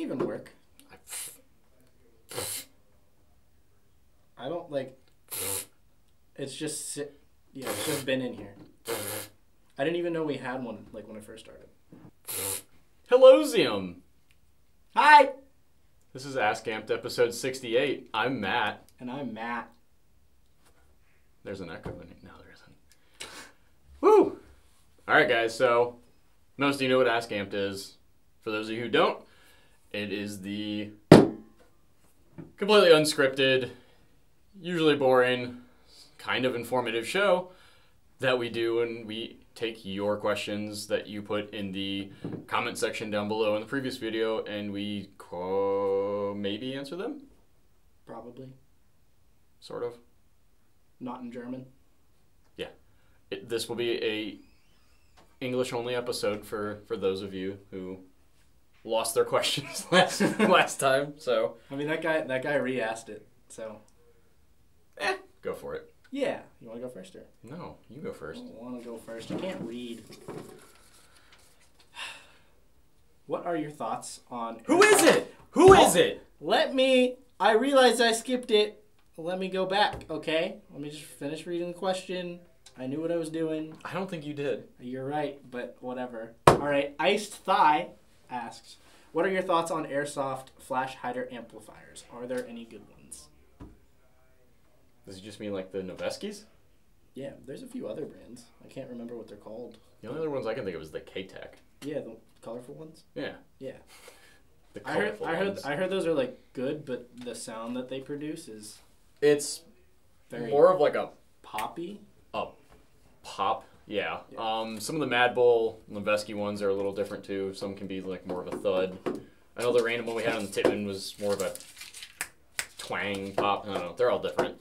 even work. I don't like. It's just yeah, it's just been in here. I didn't even know we had one like when I first started. Hello, Zium. Hi. This is Ask Amped episode 68. I'm Matt. And I'm Matt. There's an echo in it. No, there isn't. Woo! All right, guys. So most of you know what Ask Amped is. For those of you who don't, it is the completely unscripted, usually boring, kind of informative show that we do when we take your questions that you put in the comment section down below in the previous video, and we maybe answer them? Probably. Sort of. Not in German. Yeah. This will be a English-only episode for those of you who lost their questions last time. So I mean, that guy re-asked it, so. Go for it. Yeah. You want to go first, or? No, you go first. I don't want to go first. I can't read. What are your thoughts on... Who is it? Who is it? I realized I skipped it. Let me go back, okay? Let me just finish reading the question. I knew what I was doing. I don't think you did. You're right, but whatever. All right, Iced Thigh asks, what are your thoughts on Airsoft flash hider amplifiers? Are there any good ones? Does it just mean like the Noveskis? Yeah, there's a few other brands. I can't remember what they're called. The only other ones I can think of is the K-Tech. Yeah, the colorful ones? Yeah. Yeah. The colorful ones. I heard those are like good, but the sound that they produce is... It's very more of like a poppy. Pop, yeah. Yeah. Some of the Mad Bull Noveski ones are a little different too. Some can be like more of a thud. I know the random one we had on the Tippmann was more of a twang pop. I don't know. They're all different,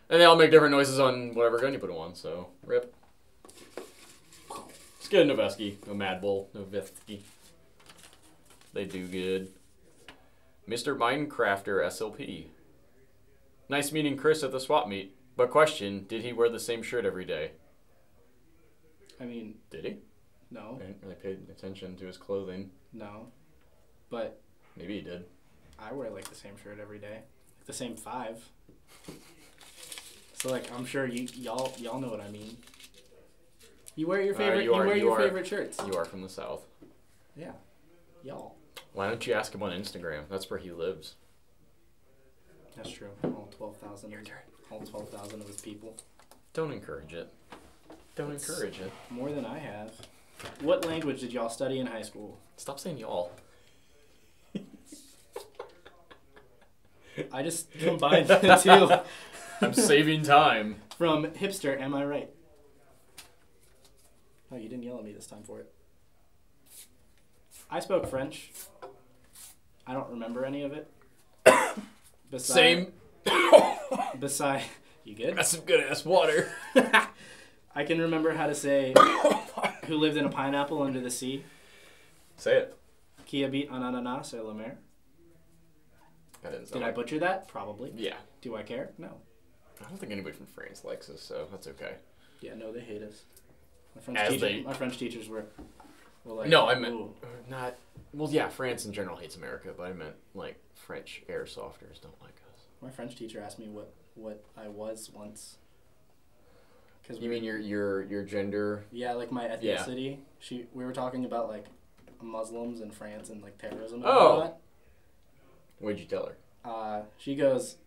and they all make different noises on whatever gun you put them on. So rip. Let's get a Noveski, a Mad Bull Noveski. They do good. Mr. Minecrafter SLP. Nice meeting Chris at the swap meet. But question, did he wear the same shirt every day? I mean... Did he? No. I didn't really pay attention to his clothing. No. But... Maybe he did. I wear like the same shirt every day. Like the same 5. So like, I'm sure y'all know what I mean. You wear your favorite favorite shirts. You are from the South. Yeah. Y'all. Why don't you ask him on Instagram? That's where he lives. That's true. All 12,000 of his people. Don't encourage it. Don't encourage it. More than I have. What language did y'all study in high school? Stop saying y'all. I just combined the two. I'm saving time. From hipster, am I right? Oh, you didn't yell at me this time for it. I spoke French. I don't remember any of it. Same. You good? That's some good ass water. I can remember how to say who lived in a pineapple under the sea. Say it. Qui habite en ananas sur la mer. Did I butcher that? Probably. Yeah. Do I care? No. I don't think anybody from France likes us, so that's okay. Yeah, no, they hate us. My French teachers were like... No, I meant... Not... Well, yeah, France in general hates America, but I meant, like, French airsofters don't like us. My French teacher asked me what I was once. You mean your gender? Yeah, like my ethnicity. Yeah. We were talking about, like, Muslims in France and, like, terrorism and all all that. What'd you tell her? She goes...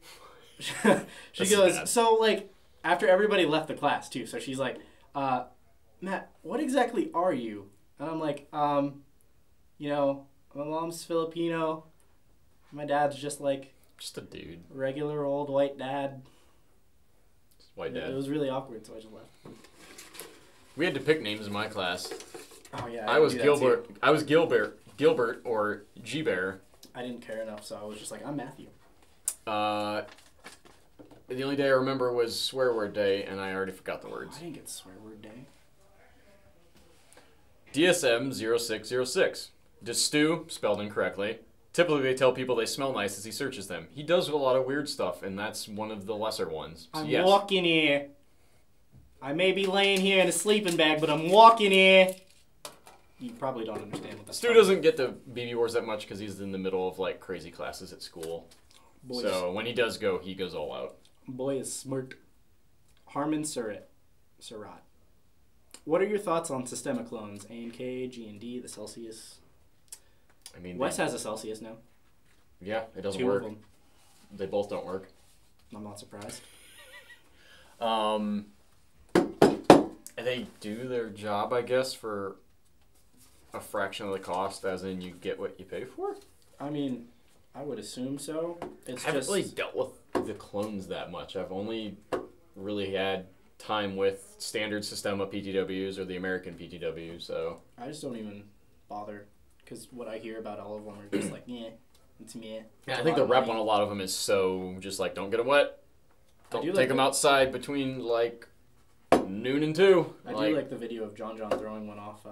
she goes, bad. So, like, after everybody left the class, too, so she's like, Matt, what exactly are you? And I'm like, you know, my mom's Filipino. My dad's just like... Just a dude. Regular old white dad. Just white dad. It was really awkward, so I just left. We had to pick names in my class. Oh, yeah. I was Gilbert. I was Gilbert or G-Bear. I didn't care enough, so I was just like, I'm Matthew. The only day I remember was swear word day, and I already forgot the words. I didn't get swear word day. DSM 0606. Does Stu, spelled incorrectly. Typically they tell people they smell nice as he searches them. He does a lot of weird stuff, and that's one of the lesser ones. So I'm walking here. I may be laying here in a sleeping bag, but I'm walking here. you probably don't understand what that's Stu doesn't get to BBwarz that much because he's in the middle of like crazy classes at school. So when he does go, he goes all out. Boy is smart. Harmon Surratt. What are your thoughts on systemic clones? A&K, G&D, the Celsius? I mean, Wes has a Celsius now. Yeah, it doesn't 2 work. of them. They both don't work. I'm not surprised. They do their job, I guess, for a fraction of the cost, as in you get what you pay for? I mean, I would assume so. I haven't really dealt with the clones that much. I've only really had time with standard Sistema PTWs or the American PTW, so... I just don't even bother, because what I hear about all of them are just like, yeah, it's me. Yeah, I think the rep on a lot of them is so just like, don't get them wet. Don't take them outside between like noon and 2. I do like the video of John throwing one off.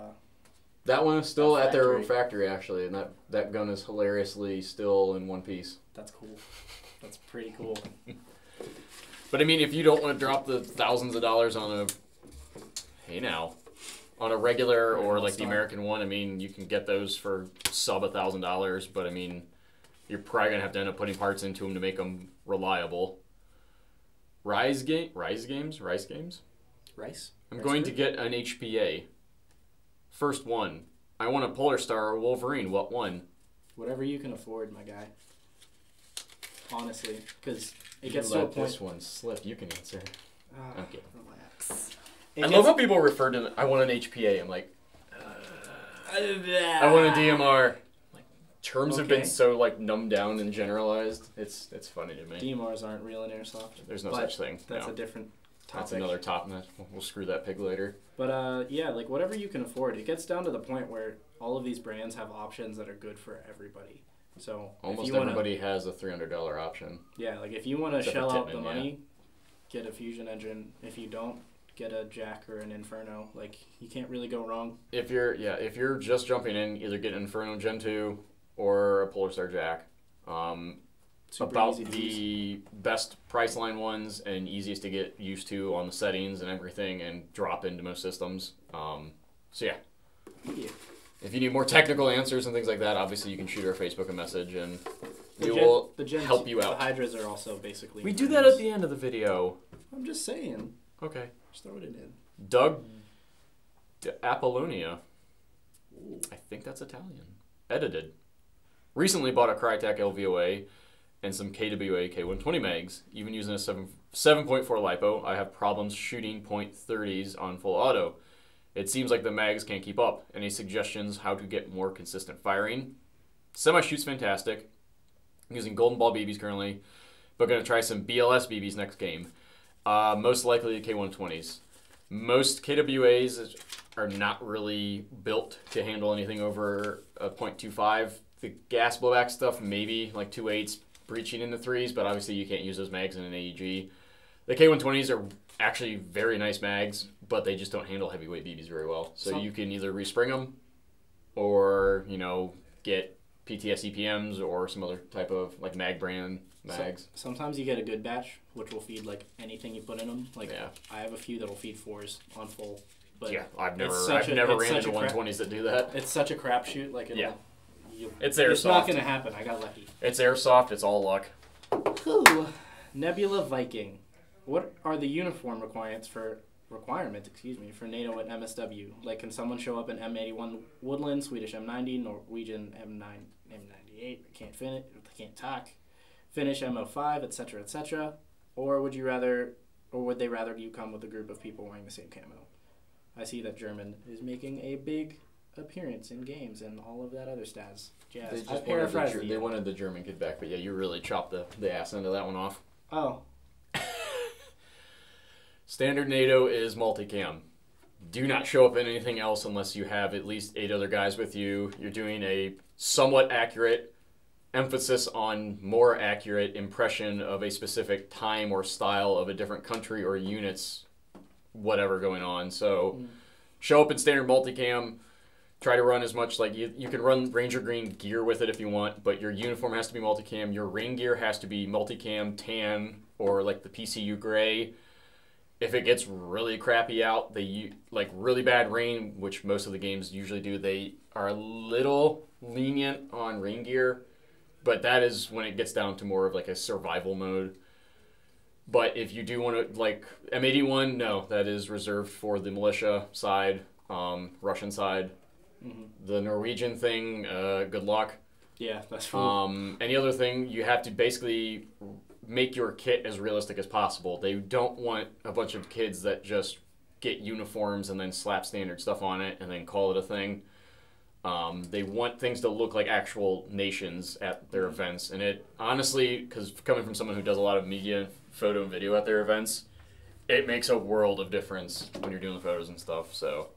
That one is still at their factory, actually, and that gun is hilariously still in one piece. That's cool. That's pretty cool. But I mean, if you don't want to drop the thousands of dollars on a regular or like the American one, I mean, you can get those for sub $1,000, but I mean, you're probably gonna have to end up putting parts into them to make them reliable. Rice games. I'm going to get an HPA. First one. I want a Polar Star or Wolverine. What one? Whatever you can afford, my guy. Honestly, because it gets to a point. This one slip. You can answer. Okay. Relax. I love how people refer to I want an HPA. I'm like, I want a DMR. Like, terms have been so like numbed down and generalized. It's funny to me. DMRs aren't real in Airsoft. There's no such thing. That's a different topic. That's another topic. We'll screw that pig later. But yeah, like whatever you can afford. It gets down to the point where all of these brands have options that are good for everybody. So almost everybody has a $300 option. Yeah, like if you want to shell out the money, get a fusion engine. If you don't, get a Jack or an Inferno. Like you can't really go wrong. If you're just jumping in, either get an Inferno Gen 2 or a Polar Star Jack. About the best price line ones and easiest to get used to on the settings and everything and drop into most systems. So yeah. If you need more technical answers and things like that, obviously you can shoot our Facebook a message and we will help you out. The Hydras are also basically... We do that at the end of the video. I'm just saying. Okay. Just throw it in. Doug Apollonia. Ooh. I think that's Italian. Edited. Recently bought a Crytek LVOA and some KWA K120 mags, even using a 7.4 LiPo. I have problems shooting .30s on full auto. It seems like the mags can't keep up. Any suggestions how to get more consistent firing? Semi-shoot's fantastic. I'm using Golden Ball BBs currently, but going to try some BLS BBs next game. Most likely the K120s. Most KWAs are not really built to handle anything over a .25. The gas blowback stuff, maybe like 2.8s breaching into 3s, but obviously you can't use those mags in an AEG. The K120s are actually very nice mags, but they just don't handle heavyweight BBs very well. So you can either respring them or, get PTS EPMs or some other type of like mag brand mags. Sometimes you get a good batch, which will feed like anything you put in them. Like I have a few that'll feed 4s on full. But yeah, I've never ran into 120s that do that. It's such a crapshoot. Like it's Airsoft. It's not going to happen. I got lucky. It's Airsoft. It's all luck. Ooh. Nebula Viking. What are the uniform requirements for NATO and MSW? Like, can someone show up in M81 Woodland, Swedish M90, Norwegian M98? Can't finish. Can't talk. Finnish M05, etc., etc. Or would they rather you come with a group of people wearing the same camo? I see that German is making a big appearance in games and all of that other stats. Jazz. They wanted the German kid back, but yeah, you really chopped the ass end of that one off. Oh. Standard NATO is multicam. Do not show up in anything else unless you have at least 8 other guys with you. You're doing a somewhat accurate emphasis on more accurate impression of a specific time or style of a different country or units, whatever going on. So show up in standard multicam. Try to run as much, like you can run Ranger Green gear with it if you want, but your uniform has to be multicam. Your rain gear has to be multicam tan or like the PCU gray. if it gets really crappy out, like really bad rain, which most of the games usually do, they are a little lenient on rain gear, but that is when it gets down to more of like a survival mode. But if you do want to, like, M81, no, that is reserved for the militia side, Russian side. The Norwegian thing, good luck. Yeah, that's cool. Any other thing, you have to basically make your kit as realistic as possible. They don't want a bunch of kids that just get uniforms and then slap standard stuff on it and then call it a thing. They want things to look like actual nations at their events. And it, honestly, because coming from someone who does a lot of media, photo, and video at their events, it makes a world of difference when you're doing the photos and stuff. So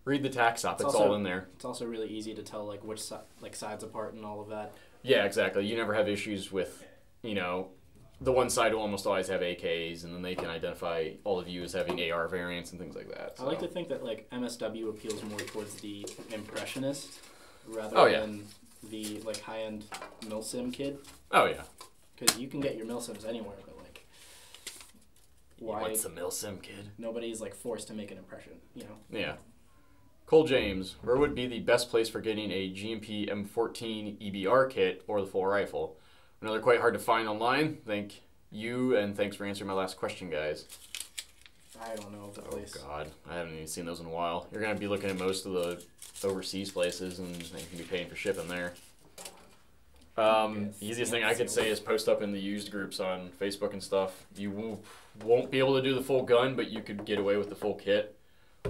read the tax op. It's all in there. It's also really easy to tell like which sides apart and all of that. Yeah, exactly. You never have issues with, you know, the one side will almost always have AKs, and then they can identify all of you as having AR variants and things like that. So. I like to think that like MSW appeals more towards the impressionist rather than the like high-end milsim kid. Oh yeah. Because you can get your milsims anywhere, but like, why? What's the milsim kid? Nobody's like forced to make an impression, you know. Yeah. Cole James, where would be the best place for getting a GMP M14 EBR kit or the full rifle? I know they're quite hard to find online. Thank you, and thanks for answering my last question, guys. I don't know the place. Oh, God. I haven't even seen those in a while. You're going to be looking at most of the overseas places, and you can be paying for shipping there. Easiest thing I could say is post up in the used groups on Facebook and stuff. You won't be able to do the full gun, but you could get away with the full kit.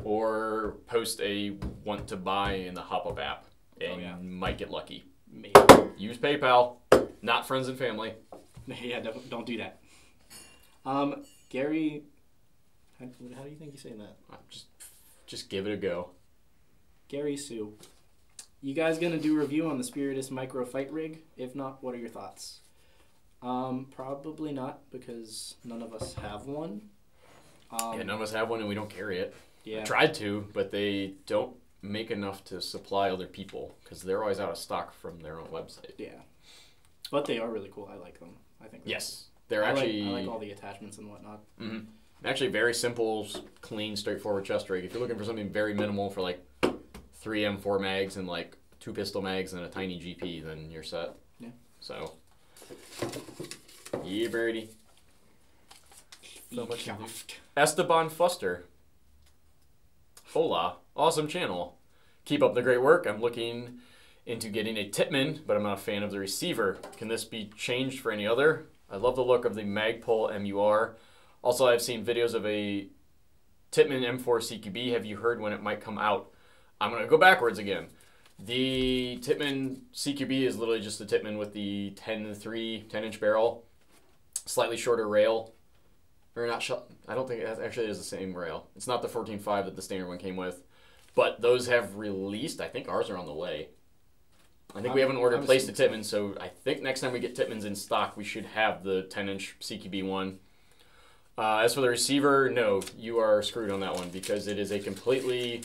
Or post a want to buy in the hop-up app, and you might get lucky. Maybe. Use PayPal, not friends and family. Yeah, don't do that. Gary, how do you think you're saying that? Just give it a go. Gary Sue, you guys gonna do a review on the Spiritus MicroFlight Rig? If not, what are your thoughts? Probably not, because none of us have one. Yeah, none of us have one, and we don't carry it. Yeah. I tried to, but they don't make enough to supply other people because they're always out of stock from their own website. Yeah, but they are really cool. I like them. I think. They're actually. I like all the attachments and whatnot. Mm-hmm. Actually, very simple, clean, straightforward chest rig. If you're looking for something very minimal for like 3 M4 mags and like 2 pistol mags and a tiny GP, then you're set. Yeah. So. Yeah, birdie. So much. Esteban Fuster. Hola. Awesome channel. Keep up the great work. I'm looking into getting a Tippmann, but I'm not a fan of the receiver. Can this be changed for any other? I love the look of the Magpul MUR. Also, I've seen videos of a Tippmann M4 CQB. Have you heard when it might come out? I'm going to go backwards again. The Tippmann CQB is literally just the Tippmann with the 10-inch barrel, slightly shorter rail. Or not, I don't think it actually is the same rail. It's not the 14.5 that the standard one came with. But those have released. I think ours are on the way. I think we haven't ordered placed a Tippmann, so I think next time we get Tippmanns in stock, we should have the 10-inch CQB one. As for the receiver, no, you are screwed on that one because it is a completely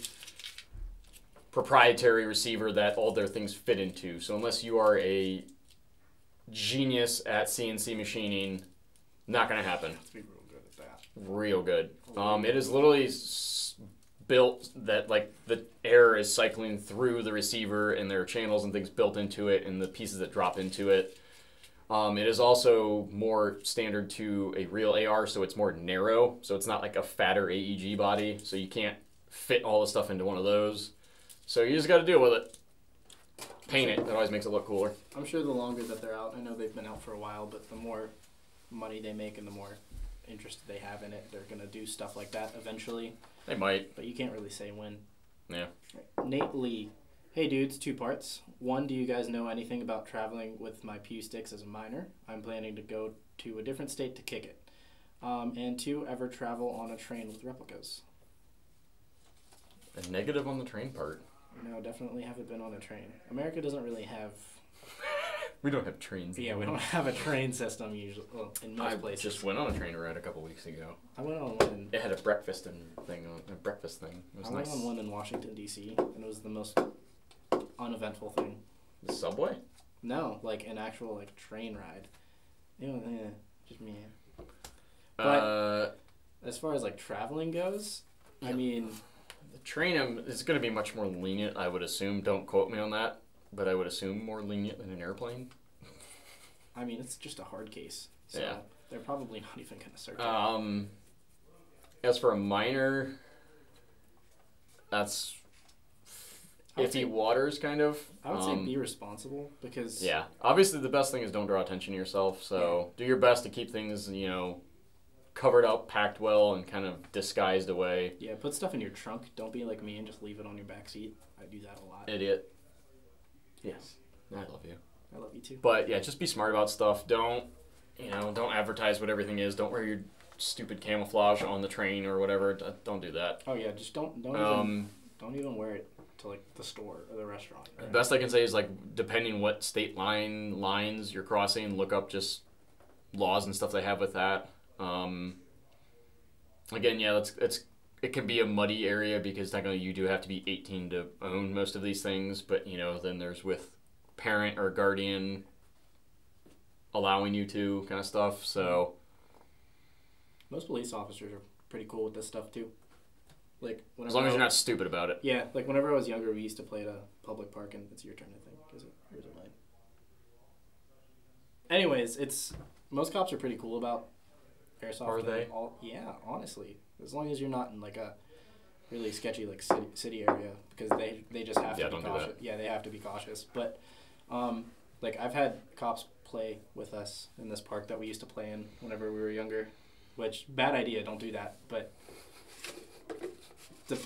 proprietary receiver that all their things fit into. So unless you are a genius at CNC machining, not going to happen. Real good. It is literally built that like the air is cycling through the receiver and there are channels and things built into it and the pieces that drop into it. It is also more standard to a real AR, so it's more narrow. So it's not like a fatter AEG body, so you can't fit all the stuff into one of those. So you just got to deal with it. Paint it. That always makes it look cooler. I'm sure the longer that they're out, I know they've been out for a while, but the more money they make and the more interested they have in it, they're going to do stuff like that eventually. They might. But you can't really say when. Yeah. Right. Nate Lee. Hey dudes, 2 parts. 1, do you guys know anything about traveling with my PU sticks as a minor? I'm planning to go to a different state to kick it. And 2, ever travel on a train with replicas? A negative on the train part. No, definitely haven't been on a train. America doesn't really have... We don't have trains. Yeah, we don't have a train system usually. Well, in most places. I just went on a train ride a couple weeks ago. I went on one. It had a breakfast thing. It was nice. Went on one in Washington D.C. and it was the most uneventful thing. The subway? No, like an actual like train ride. Just me. But As far as like traveling goes, I mean, the train is going to be much more lenient, I would assume. Don't quote me on that, but I would assume more lenient than an airplane. I mean, it's just a hard case, so yeah. They're probably not even going to search it. As for a minor, that's iffy waters, kind of. I would say be responsible, because... Yeah. Obviously, the best thing is don't draw attention to yourself, so do your best to keep things, covered up, packed well, and kind of disguised away. Yeah, put stuff in your trunk. Don't be like me and just leave it on your back seat. I do that a lot. Idiot. Yes. I love you. I love you too. But yeah, just be smart about stuff. Don't advertise what everything is. Don't wear your stupid camouflage on the train or whatever. Don't do that. Oh yeah, just don't even wear it to like the store or the restaurant. Right? The best I can say is, like, depending what state lines you're crossing, look up just laws and stuff they have with that. Again, yeah, it can be a muddy area because technically you do have to be 18 to own most of these things, but then there's with parent or guardian allowing you to kind of stuff. So most police officers are pretty cool with this stuff too. Like, as long as you're not stupid about it. Yeah, like whenever I was younger, we used to play at a public park, and it's your turn, I think. Is it? Or is it mine? Anyways, most cops are pretty cool about airsoft. Are they? Yeah, honestly, as long as you're not in like a really sketchy like city area, because they just have to be cautious. Yeah, they have to be cautious. But like I've had cops play with us in this park that we used to play in whenever we were younger, which bad idea. Don't do that. But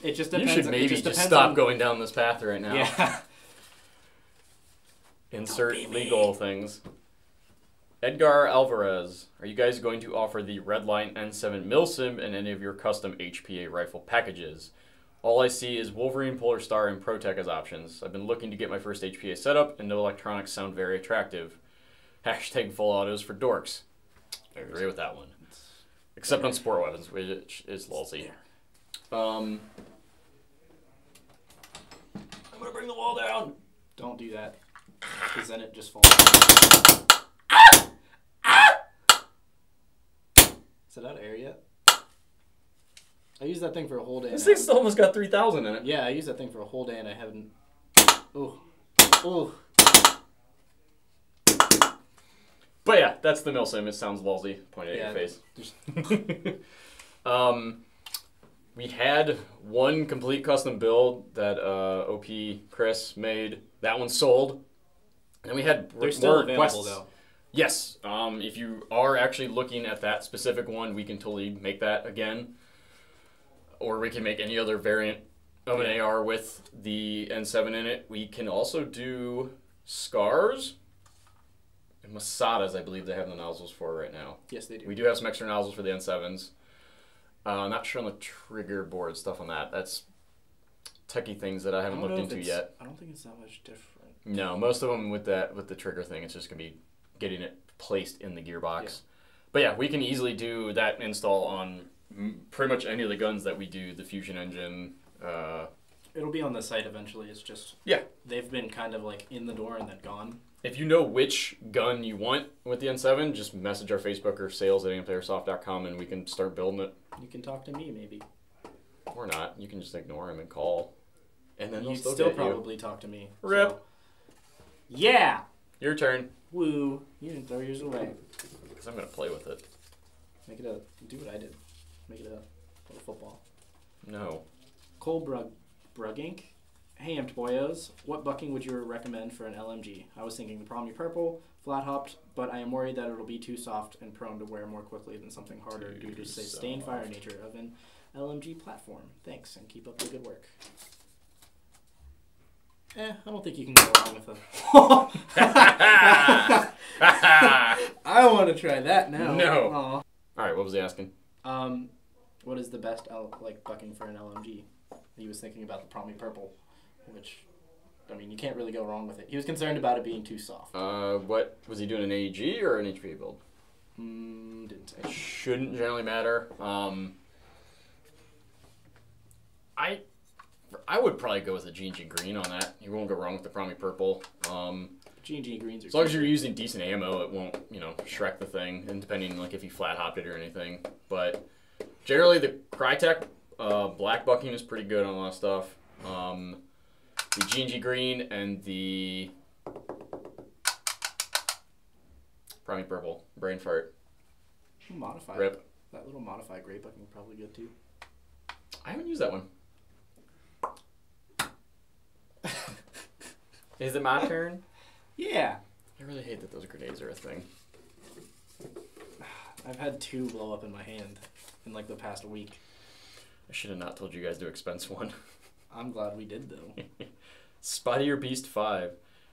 it just depends. You should maybe just stop going down this path right now. Yeah. Insert legal things. Edgar Alvarez, are you guys going to offer the Redline N7 Milsim in any of your custom HPA rifle packages? All I see is Wolverine, Polar Star, and ProTech as options. I've been looking to get my first HPA setup, and no electronics sound very attractive. Hashtag full autos for dorks. I agree with that one. Except on sport weapons, which is lousy. I'm gonna bring the wall down. Don't do that, because then it just falls. Is it out of air yet? I used that thing for a whole day. This thing still almost got 3,000 in it. Yeah, I used that thing for a whole day and I haven't. Ooh. Ooh. But yeah, that's the Milsim. It sounds lousy. Point at your face. We had one complete custom build that OP Chris made. That one sold. And we had They're still available though. Yes. If you are actually looking at that specific one, we can totally make that again. Or we can make any other variant of an AR with the N7 in it. We can also do Scars and Masadas, I believe they have the nozzles for right now. Yes, they do. We do have some extra nozzles for the N7s. Not sure on the trigger board stuff on that. That's techie things that I haven't looked into yet. I don't think it's that much different. No, most of them with the trigger thing, it's just going to be getting it placed in the gearbox. Yeah. But yeah, we can easily do that install on pretty much any of the guns that we do, the Fusion engine. It'll be on the site eventually. It's just they've been kind of like in the door and then gone. If you know which gun you want with the N7, just message our Facebook or sales@ampedairsoft.com and we can start building it. You can talk to me maybe. Or not. You can just ignore him and call. And then you still probably talk to me. Rip. So. Yeah. Your turn. Woo. You didn't throw yours away. Because I'm going to play with it. Make it do what I did. Make it a little football. No. Cole Brugink. Hey, Amped Boyos. What bucking would you recommend for an LMG? I was thinking the Promi Purple, flat hopped, but I am worried that it'll be too soft and prone to wear more quickly than something harder due to the sustained fire nature of an LMG platform. Thanks, and keep up the good work. I don't think you can go wrong with it. I want to try that now. No. Aww. Alright, what was he asking? What is the best bucking for an LMG? He was thinking about the Promi Purple, which, I mean, you can't really go wrong with it. He was concerned about it being too soft. What was he doing, an AEG or an HPA build? Didn't say. It shouldn't generally matter. I would probably go with a G&G green on that. You won't go wrong with the Promi Purple. G&G greens are as long as you're using decent ammo, it won't, Shrek the thing. And depending, like, if you flat hopped it or anything. But Generally, the Crytek black bucking is pretty good on a lot of stuff. The G&G green and the Primary purple. Brain fart. Modified. Rip. That little modified gray bucking is probably good too. I haven't used that one. Is it my turn? Yeah. I really hate that those grenades are a thing. I've had 2 blow up in my hand in like the past week. I should have not told you guys to expense one. I'm glad we did though. Spotty or Beast 5.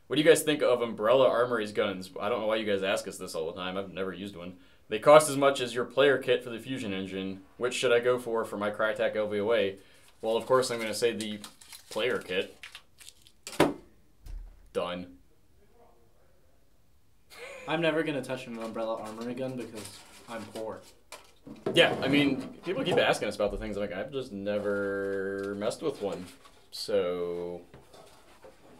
What do you guys think of Umbrella Armories guns? I don't know why you guys ask us this all the time. I've never used one. They cost as much as your player kit for the Fusion engine. Which should I go for my Crytek LVOA? Well, of course, I'm going to say the player kit. Done. I'm never going to touch an Umbrella Armory gun because I'm poor. Yeah, I mean, people keep asking us about the things. I'm like, I've just never messed with one. So,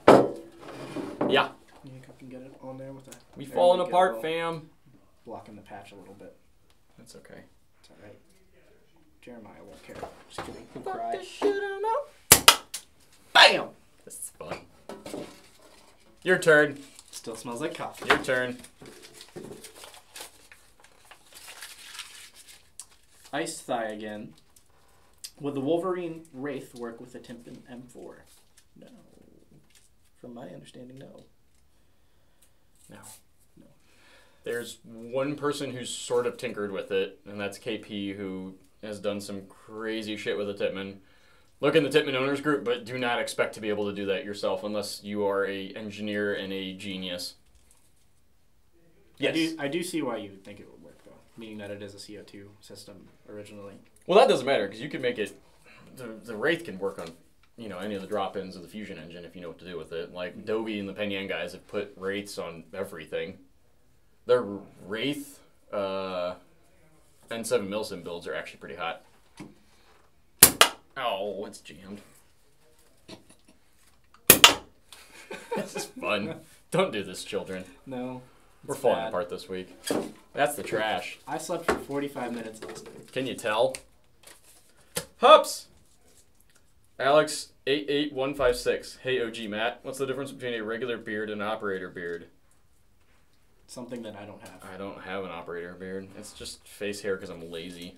yeah. I think I can get it on there with a... We falling apart, fam. Blocking the patch a little bit. That's okay. It's alright. Jeremiah won't care. Just kidding. He'll cry. This shit out. BAM! This is fun. Your turn. Still smells like coffee. Your turn. Ice Thigh again. Would the Wolverine Wraith work with the Tippmann M4? No. From my understanding, no. No. No. There's one person who's sort of tinkered with it, and that's KP, who has done some crazy shit with the Tippmann. Look in the Tippmann owners group, but do not expect to be able to do that yourself unless you are a engineer and a genius. Yes. I do see why you think it would work, though. Meaning that it is a CO2 system originally. Well, that doesn't matter, because you can make it... The Wraith can work on, you know, any of the drop-ins of the Fusion engine if you know what to do with it. Like, Dobie and the Penyan guys have put Wraiths on everything. Their Wraith N7 Milsim builds are actually pretty hot. Oh, it's jammed. This is fun. Don't do this, children. No. We're falling apart this week. That's the trash. I slept for 45 minutes last night. Can you tell? Hups! Alex 88156. Hey, OG Matt. What's the difference between a regular beard and an operator beard? Something that I don't have. I don't have an operator beard. It's just face hair because I'm lazy.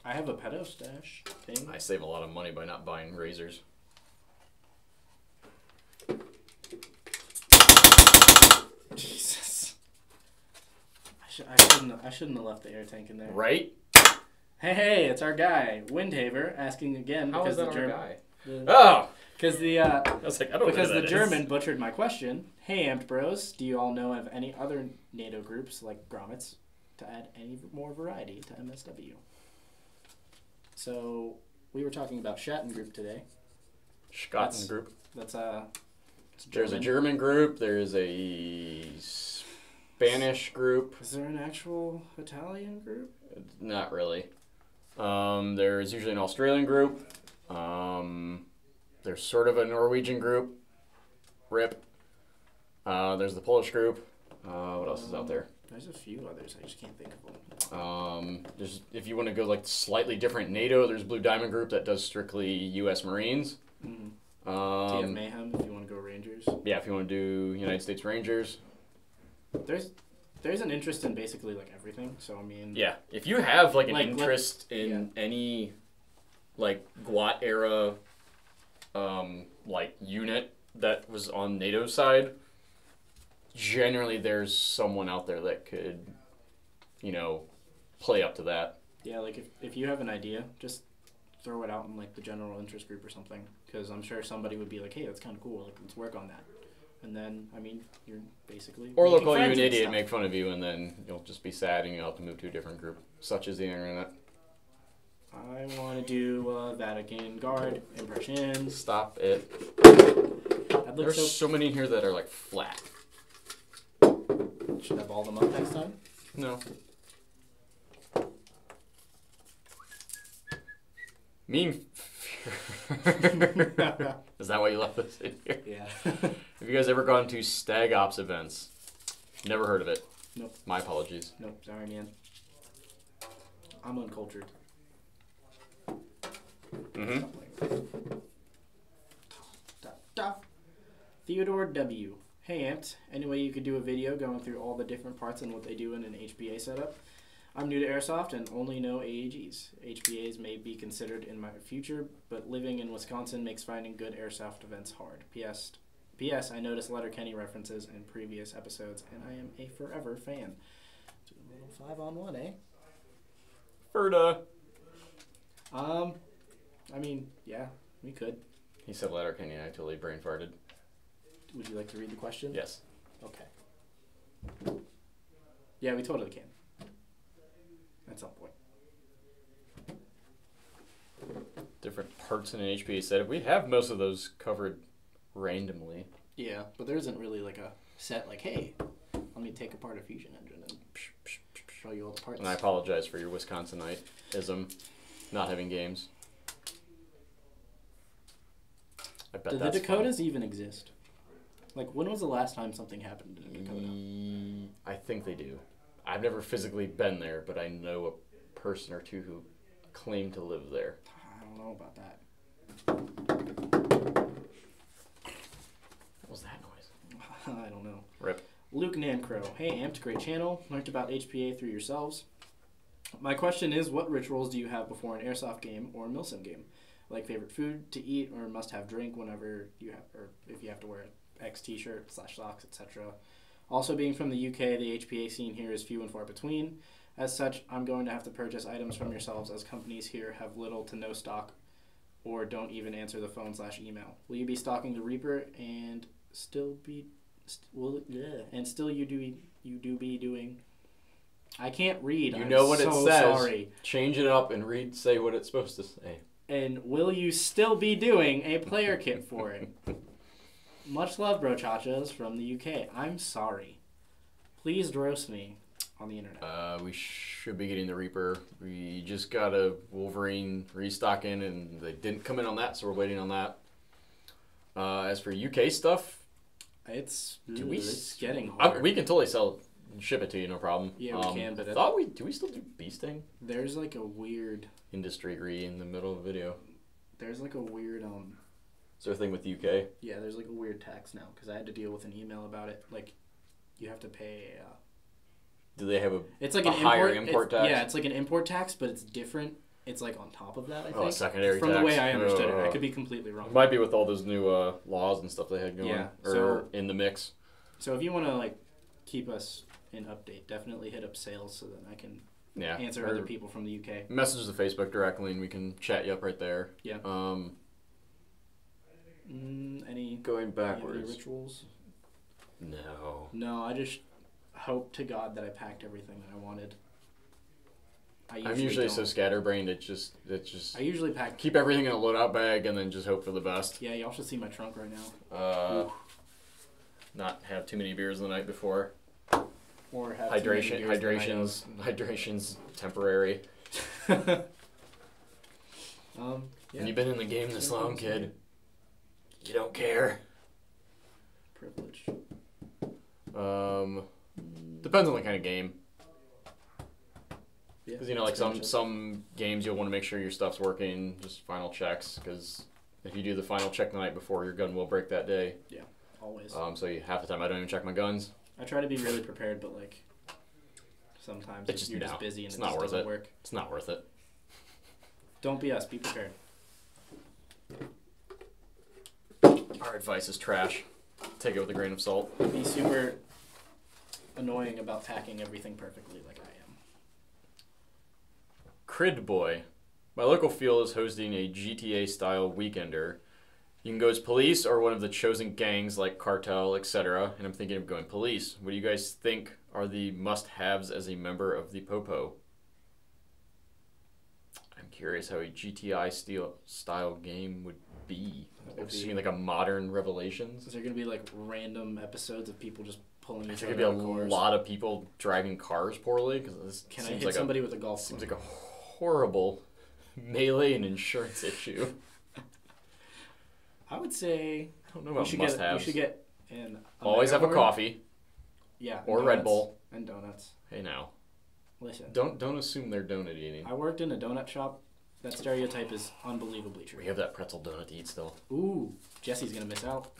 I have a pedo stash thing. I save a lot of money by not buying razors. Jesus. I shouldn't have left the air tank in there. Right? Hey, it's our guy, Windhaver, asking again How because is that the our guy? Oh! Because the I was like, I don't know because who the that German is. butchered my question. Hey, Amped Bros, do you all know of any other NATO groups like grommets to add any more variety to MSW? So we were talking about Schatten Group today. Schatten Group. That's There's a German group. There's a Spanish group. Is there an actual Italian group? Not really. There's usually an Australian group. There's sort of a Norwegian group. Rip. There's the Polish group. What else is out there? There's a few others. I just can't think of them. There's, if you want to go like slightly different NATO, there's Blue Diamond Group that does strictly U.S. Marines. Mm-hmm. TF Mayhem if you want to go Rangers. Yeah, if you want to do United States Rangers. There's an interest in basically like everything. So I mean. Yeah, if you have like an interest in any like GWAT era like unit that was on NATO's side, generally there's someone out there that could, you know, play up to that. Yeah, like if you have an idea, just throw it out in like the general interest group or something, because I'm sure somebody would be like, hey, that's kind of cool, like, let's work on that. And then, I mean, you're basically... Or they'll call you an idiot, make fun of you, and then you'll just be sad and you'll have to move to a different group, such as the internet. I want to do Vatican Guard, impressions. Stop it. There's so many in here that are like flat. Should I ball them up next time? No. Meme. Is that why you left this in here? Yeah. Have you guys ever gone to Stag Ops events? Never heard of it. Nope. My apologies. Nope. Sorry, man. I'm uncultured. Theodore W. Hey Amped, any way you could do a video going through all the different parts and what they do in an HPA setup? I'm new to Airsoft and only know AAGs. HPAs may be considered in my future, but living in Wisconsin makes finding good Airsoft events hard. P.S. I noticed Letterkenny references in previous episodes, and I am a forever fan. Do a little 5-on-1, eh? Ferda. I mean, yeah, we could. He said Letterkenny and I totally brain farted. Would you like to read the question? Yes. Okay. Yeah, we totally can. At some point. Different parts in an HPA setup. We have most of those covered randomly. Yeah, but there isn't really like a set like, hey, let me take apart a fusion engine and show you all the parts. And I apologize for your Wisconsinite-ism, not having games. I bet Do the that's Dakotas even exist? Like, when was the last time something happened in a Dakota? I think they do. I've never physically been there, but I know a person or two who claim to live there. I don't know about that. What was that noise? I don't know. Rip. Luke Nancrow. Hey, Amped, great channel. Learned about HPA through yourselves. My question is, what rituals do you have before an Airsoft game or a milsim game? Like favorite food to eat or must-have drink whenever you have, or if you have to wear an X t-shirt, /socks, etc. Also, being from the UK, the HPA scene here is few and far between. As such, I'm going to have to purchase items from yourselves as companies here have little to no stock or don't even answer the phone/email. Will you be stocking the Repr and still be you do be doing? I can't read. You I'm know what so it says. Sorry. Change it up and say what it's supposed to say. And will you still be doing a player kit for it? Much love, brochachas, from the UK. I'm sorry. Please roast me on the internet. We should be getting the Repr. We just got a Wolverine restock in, and they didn't come in on that, so we're waiting on that. As for UK stuff, it's getting hard. We can totally ship it to you, no problem. Yeah, we can. But do we still do bee sting? There's like a weird industry in the middle of the video. There's like a weird Is there a thing with the UK? Yeah, there's like a weird tax now because I had to deal with an email about it. Like, you have to pay. Do they have it's like a an higher import tax? Yeah, it's like an import tax, but it's different. It's like on top of that, I think. Oh, a secondary From tax. the way I understood it. I could be completely wrong. It might be with all those new laws and stuff they had going. Yeah, or in the mix. So if you want to like keep us in update, definitely hit up sales so that I can answer other people from the UK. Message the Facebook directly and we can chat you up right there. Yeah. Any going backwards? Any rituals? No. No, I just hope to God that I packed everything that I wanted. I'm usually so scatterbrained. It just. I usually keep everything in a loadout bag and then just hope for the best. Yeah, y'all should see my trunk right now. Not have too many beers the night before. Or have hydration's temporary. Yeah. And you've been in the game this long, kid. You don't care. Privilege. Depends on the kind of game. Because Yeah, like some games you'll want to make sure your stuff's working, just final checks. Because if you do the final check the night before, your gun will break that day. Yeah, always. So half the time I don't even check my guns. I try to be really prepared, but like sometimes you're just busy and it just doesn't work. It's not worth it. Don't be us. Be prepared. Our advice is trash. Take it with a grain of salt. Be super annoying about packing everything perfectly like I am. Crid Boy. My local field is hosting a GTA-style weekender. You can go as police or one of the chosen gangs like Cartel, etc. And I'm thinking of going police. What do you guys think are the must-haves as a member of the Popo? I'm curious how a GTI-style game would be. Assuming like a modern Revelations. Is there going to be like random episodes of people just pulling each other out of course? A lot of people driving cars poorly. Can I hit somebody with a golf club? Seems like a horrible melee and insurance issue. I would say I don't know about must-haves. We should get an always have a coffee. Yeah. Or Red Bull. And donuts. Hey now. Listen. Don't assume they're donut eating. I worked in a donut shop That stereotype is unbelievably true. We have that pretzel donut to eat still. Ooh, Jesse's gonna miss out.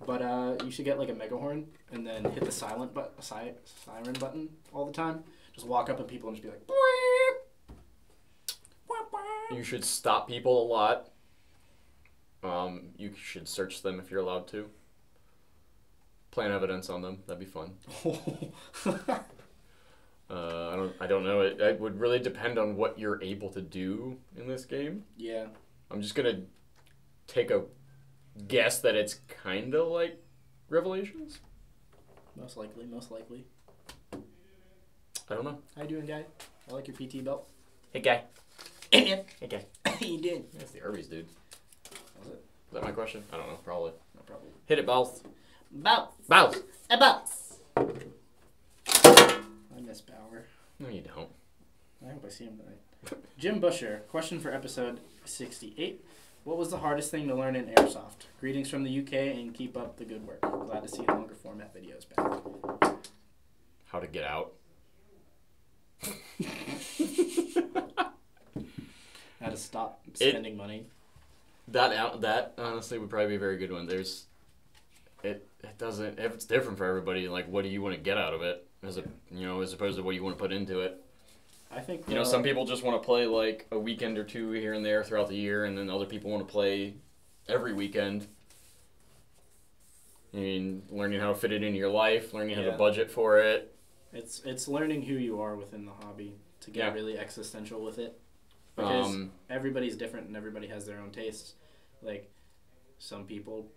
But you should get like a mega horn and then hit the siren button all the time. Just walk up at people and just be like, you should stop people a lot. You should search them if you're allowed to. Plant evidence on them. That'd be fun. I don't know. It would really depend on what you're able to do in this game. Yeah. I'm just gonna take a guess that it's kind of like Revelations. Most likely. I don't know. How you doing, guy? I like your PT belt. Hey, guy. Hey, man. Hey, guy. How you doing? That's the Armories, dude. Was it? Is that my question? I don't know. Probably. No problem. Hit it, Bounce. Bounce. Bounce. A bounce. I miss Bauer. No, you don't. I hope I see him tonight. Jim Busher, question for episode 68. What was the hardest thing to learn in Airsoft? Greetings from the UK and keep up the good work. Glad to see longer format videos back. How to get out. How to stop spending money. That honestly would probably be a very good one. It's different for everybody. Like, what do you want to get out of it? As opposed to what you want to put into it. I think some people just want to play like a weekend or two here and there throughout the year, and then other people want to play every weekend. I mean, learning how to fit it into your life, learning how to budget for it. It's learning who you are within the hobby to get really existential with it. Because everybody's different and everybody has their own tastes. Like, some people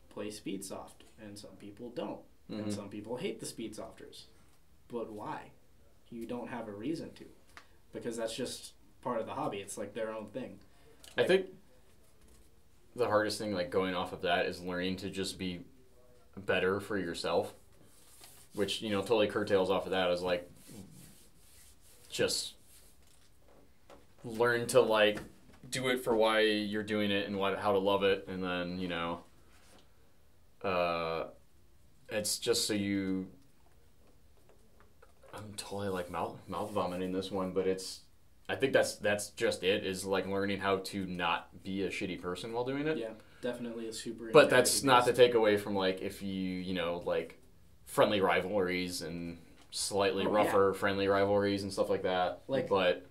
play Speedsoft and some people don't. Mm-hmm. And some people hate the Speedsofters. But why? You don't have a reason to. Because that's just part of the hobby. It's like their own thing. I think the hardest thing, like, going off of that is learning to just be better for yourself. Which, totally curtails off of that is, like, just learn to, like, do it for why you're doing it and how to love it. And then, it's just so you... I'm totally, like, mouth vomiting this one, but I think that's just it, is, like, learning how to not be a shitty person while doing it. Yeah, definitely a super... But that's not to take away from, like, if you, like, friendly rivalries and slightly rougher friendly rivalries and stuff like that. Like, but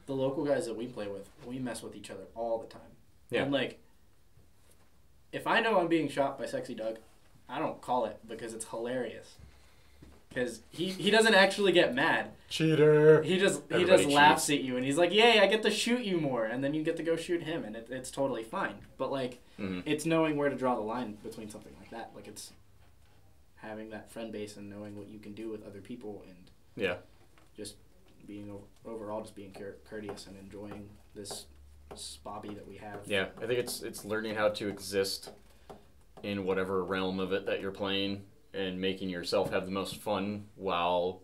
the local guys that we play with, we mess with each other all the time. Yeah. And, like, if I know I'm being shot by Sexy Doug, I don't call it because it's hilarious. Because he doesn't actually get mad. Cheater. He just laughs at you and he's like, yay, I get to shoot you more. And then you get to go shoot him and it's totally fine. But, like, it's knowing where to draw the line between something like that. Like, it's having that friend base and knowing what you can do with other people and just being overall just being courteous and enjoying this spobby that we have. Yeah, I think it's learning how to exist in whatever realm of it that you're playing and making yourself have the most fun while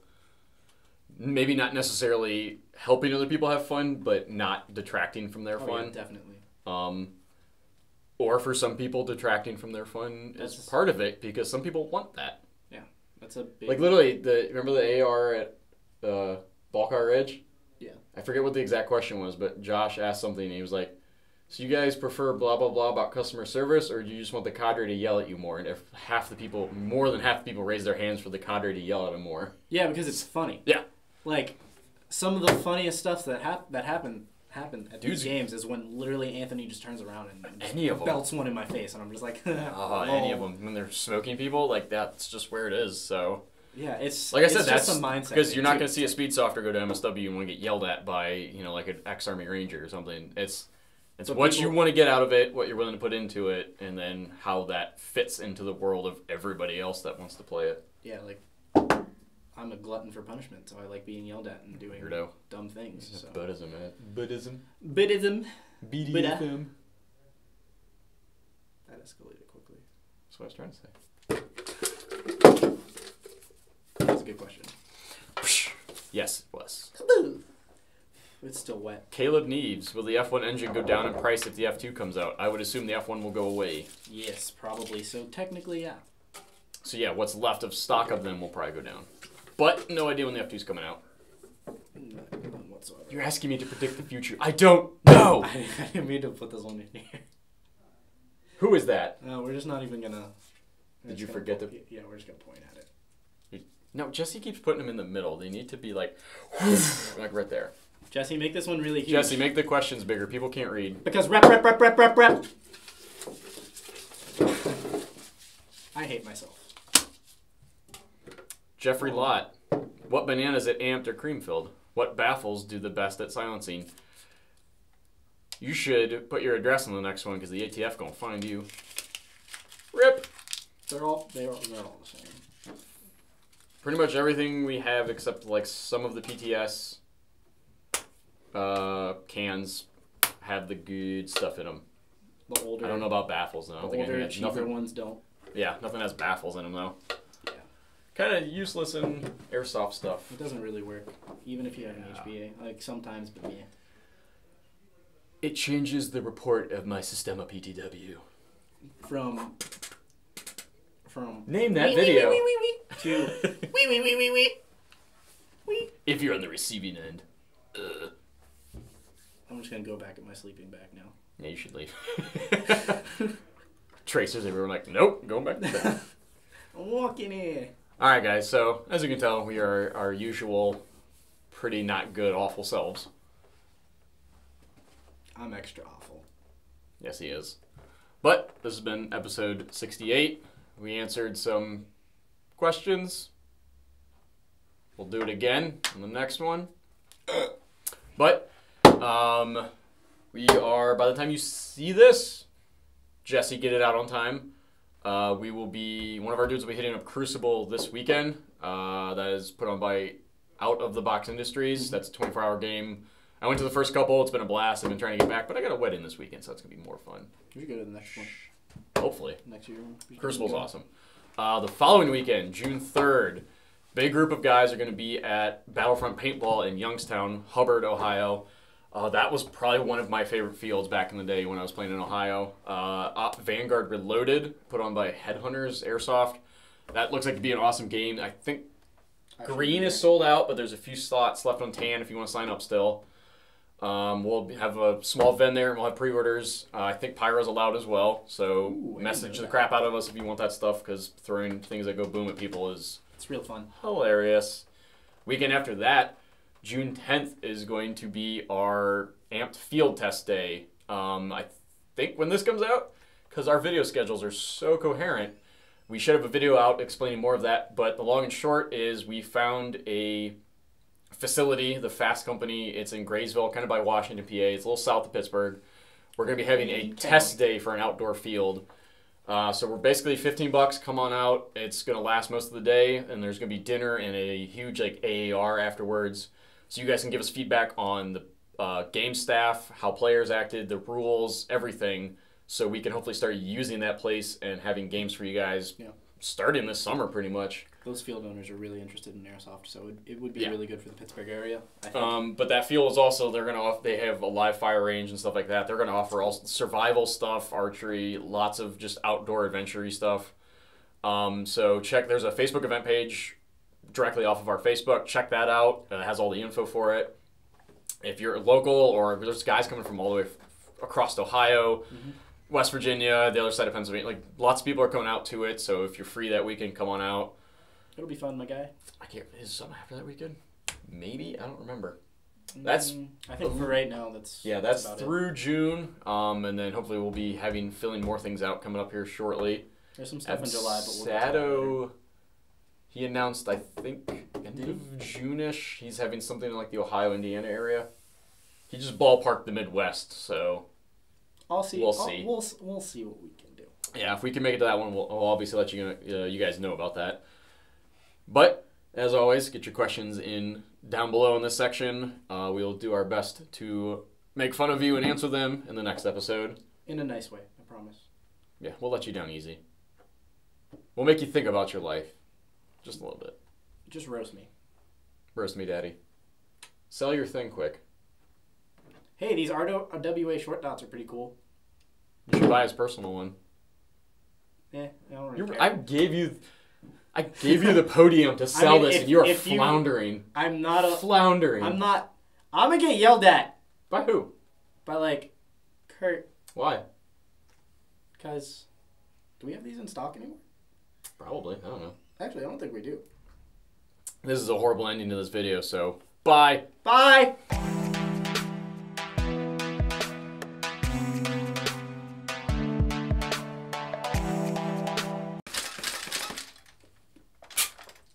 maybe not necessarily helping other people have fun, but not detracting from their fun. Yeah, definitely. Or for some people, detracting from their fun is part of it because some people want that. Yeah, that's a big... Like, literally, remember the AR at Balcar Ridge? Yeah. I forget what the exact question was, but Josh asked something, and he was like, so you guys prefer blah, blah, blah about customer service, or do you just want the cadre to yell at you more? And if more than half the people raise their hands for the cadre to yell at them more. Yeah, because it's funny. Yeah. Like, some of the funniest stuff that happen at these games is when literally Anthony just turns around and belts one in my face, and I'm just like, any of them. When they're smoking people, like, that's just where it is, so... Yeah, it's like I said, that's that's a mindset. Because you're not going to see a speed softer go to MSW and want to get yelled at by, like an ex-Army Ranger or something. It's what you want to get out of it, what you're willing to put into it, and then how that fits into the world of everybody else that wants to play it. Yeah, like, I'm a glutton for punishment, so I like being yelled at and doing dumb things. So. Buddhism, man. Buddhism. BDSM. That escalated quickly. That's what I was trying to say. That's a good question. Yes, it was. It's still wet. Caleb Neves, will the F1 engine go down in price if the F2 comes out? I would assume the F1 will go away. Yes, probably. So technically, yeah. So yeah, what's left of stock of them will probably go down. But no idea when the F2's coming out. On what whatsoever. You're asking me to predict the future. I don't know. I didn't mean to put this one in here. Who is that? No, we're just not even gonna. Did you forget to? Yeah, we're just gonna point at it. No, Jesse keeps putting them in the middle. They need to be like right there. Jesse, make this one really huge. Jesse, make the questions bigger. People can't read. Because rep. I hate myself. Jeffrey Lott. What bananas at amped or cream filled? What baffles do the best at silencing? You should put your address on the next one because the ATF gonna find you. Rip. They're all the same. Pretty much everything we have except like some of the PTS cans have the good stuff in them. The older. I don't know about baffles though. I don't think older, anything cheaper nothing, ones don't. Yeah, nothing has baffles in them though. Yeah. Kind of useless in airsoft stuff. It doesn't really work, even if you have an HBA. Like sometimes, but yeah. It changes the report of my Sistema PTW. From name that video. To If you're on the receiving end. I'm just gonna go back at my sleeping bag now. Yeah, you should leave. Tracers everywhere like, nope, going back to bed. I'm walking in. Alright guys, so as you can tell, we are our usual pretty not good, awful selves. I'm extra awful. Yes, he is. But this has been episode 68. We answered some questions. We'll do it again on the next one. But we are, by the time you see this, Jesse, get it out on time. We will be, one of our dudes will be hitting up Crucible this weekend. That is put on by Out of the Box Industries. That's a 24-hour game. I went to the first couple. It's been a blast. I've been trying to get back, but I got a wedding this weekend, so it's going to be more fun. You should go to the next one. Hopefully. Next year. Crucible's awesome. The following weekend, June 3rd, big group of guys are going to be at Battlefront Paintball in Youngstown, Hubbard, Ohio. That was probably one of my favorite fields back in the day when I was playing in Ohio. Vanguard Reloaded, put on by Headhunters Airsoft. That looks like it'd be an awesome game. I think green is sold out, but there's a few slots left on tan if you want to sign up still. We'll have a small ven there, and we'll have pre-orders. I think Pyro's allowed as well, so message the crap out of us if you want that stuff, because throwing things that go boom at people is it's real fun. Hilarious. Weekend after that, June 10th is going to be our amped field test day. I think when this comes out, because our video schedules are so coherent, we should have a video out explaining more of that, but the long and short is we found a facility, the Fast Company. It's in Graysville, kind of by Washington, PA. It's a little south of Pittsburgh. We're going to be having a test day for an outdoor field. So we're basically $15. Come on out. It's going to last most of the day, and there's going to be dinner and a huge like AAR afterwards. So you guys can give us feedback on the game staff, how players acted, the rules, everything. So we can hopefully start using that place and having games for you guys starting this summer pretty much. Those field owners are really interested in airsoft, so it would be really good for the Pittsburgh area, I think. But that field is also, they have a live fire range and stuff like that. They're going to offer all survival stuff, archery, lots of just outdoor adventure-y stuff. So there's a Facebook event page directly off of our Facebook. Check that out. It has all the info for it. If you're local, or there's guys coming from all the way across Ohio, West Virginia, the other side of Pennsylvania, like lots of people are coming out to it. So if you're free that weekend, come on out. It'll be fun, my guy. Is something after that weekend? Maybe, I don't remember. I think for right now, that's through June, and then hopefully we'll be filling more things out coming up here shortly. There's some stuff in July, but we'll Sato, he announced, I think, end of June-ish, he's having something in like the Ohio, Indiana area. He just ballparked the Midwest, so we'll see. We'll see what we can do. Yeah, if we can make it to that one, we'll obviously let you guys know about that. But as always, get your questions in down below in this section. We'll do our best to make fun of you and answer them in the next episode. In a nice way, I promise. Yeah, we'll let you down easy. We'll make you think about your life. Just a little bit. Just roast me. Roast me, Daddy. Sell your thing quick. Hey, these RWA short dots are pretty cool. You should buy his personal one. Yeah, I don't really care. I gave you the podium to sell this, and you're floundering. I'm not floundering. I'm not I'm gonna get yelled at. By who? By, like, Kurt. Why? Because, do we have these in stock anymore? Probably. I don't know. Actually, I don't think we do. This is a horrible ending to this video, so bye. Bye!